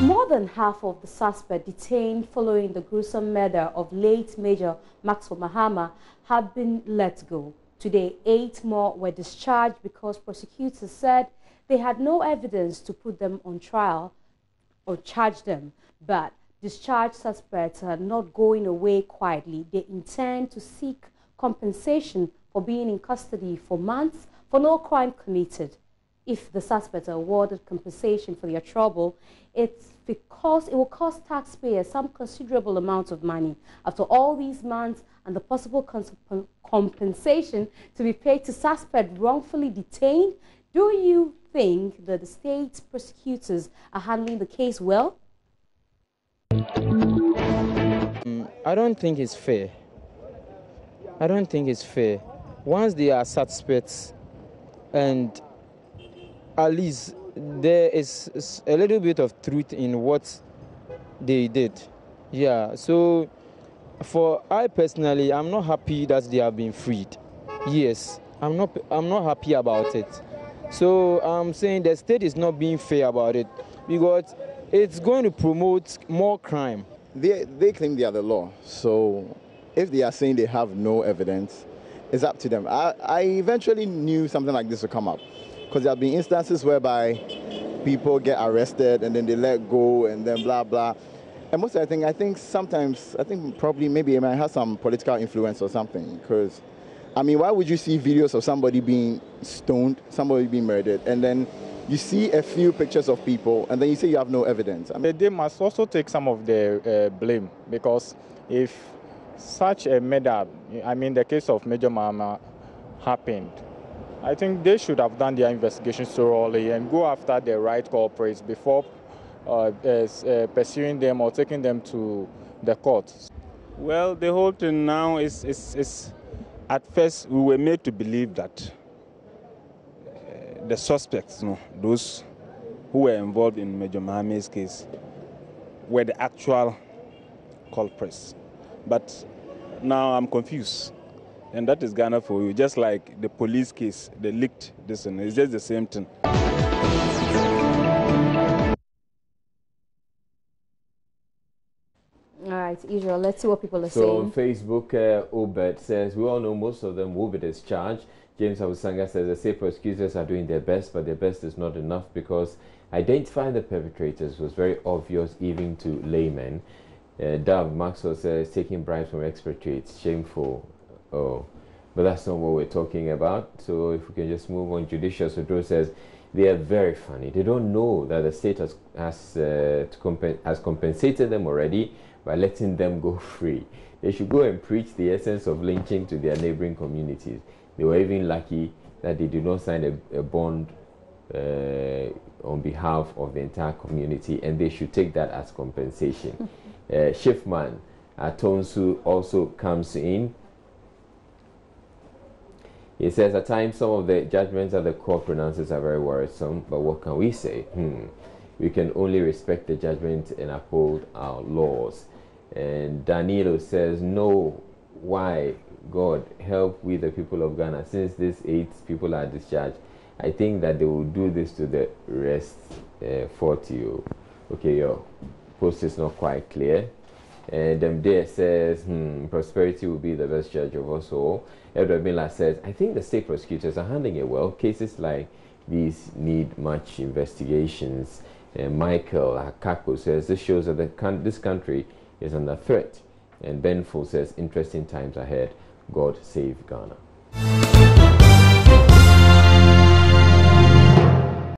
More than half of the suspects detained following the gruesome murder of late Major Mahama have been let go. Today, 8 more were discharged because prosecutors said they had no evidence to put them on trial or charge them. But discharged suspects are not going away quietly. They intend to seek compensation for being in custody for months for no crime committed. If the suspects are awarded compensation for their trouble, it's because it will cost taxpayers some considerable amount of money. After all these months and the possible compensation to be paid to suspects wrongfully detained, do you think that the state's prosecutors are handling the case well? I don't think it's fair. I don't think it's fair. Once they are suspects and at least there is a little bit of truth in what they did. Yeah, so I personally, I'm not happy that they have been freed. Yes, I'm not happy about it. So I'm saying the state is not being fair about it because it's going to promote more crime. They claim they are the law. So if they are saying they have no evidence, it's up to them. I eventually knew something like this would come up, because there have been instances whereby people get arrested and then they let go and then blah, blah. And most of the I think sometimes, probably maybe it might have some political influence or something. Because, I mean, why would you see videos of somebody being stoned, somebody being murdered, and then you see a few pictures of people and then you say you have no evidence? I mean, they must also take some of the blame, because if such a murder, I mean, the case of Major Mahama happened, I think they should have done their investigation thoroughly and go after the right culprits before pursuing them or taking them to the courts. Well, the whole thing now is at first we were made to believe that the suspects, those who were involved in Major Mahama's case, were the actual culprits. But now I'm confused. And that is Ghana for you. Just like the police case, they leaked this, and it's just the same thing. All right, Israel, let's see what people are saying. So on Facebook, Obed says, we all know most of them will be discharged. James Awusanga says, the state prosecutors are doing their best, but their best is not enough because identifying the perpetrators was very obvious even to laymen. Dove Maxwell says, taking bribes from expatriates, shameful. Oh, but that's not what we're talking about. So if we can just move on. Judicial Sodro says they are very funny. They don't know that the state has compensated them already by letting them go free. They should go and preach the essence of lynching to their neighboring communities. They were even lucky that they did not sign a bond on behalf of the entire community, and they should take that as compensation. Shiftman Atonsu also comes in. He says, at times some of the judgments that the court pronounces are very worrisome, but what can we say? We can only respect the judgment and uphold our laws. And Danilo says, no, why? God, help we the people of Ghana. Since these 8 people are discharged, I think that they will do this to the rest 40. Okay, your post is not quite clear. And Demdare says, prosperity will be the best judge of us all. Edward Miller says, I think the state prosecutors are handling it well. Cases like these need much investigations. And Michael Akako says, this shows that this country is under threat. And Ben Full says, interesting times ahead. God save Ghana.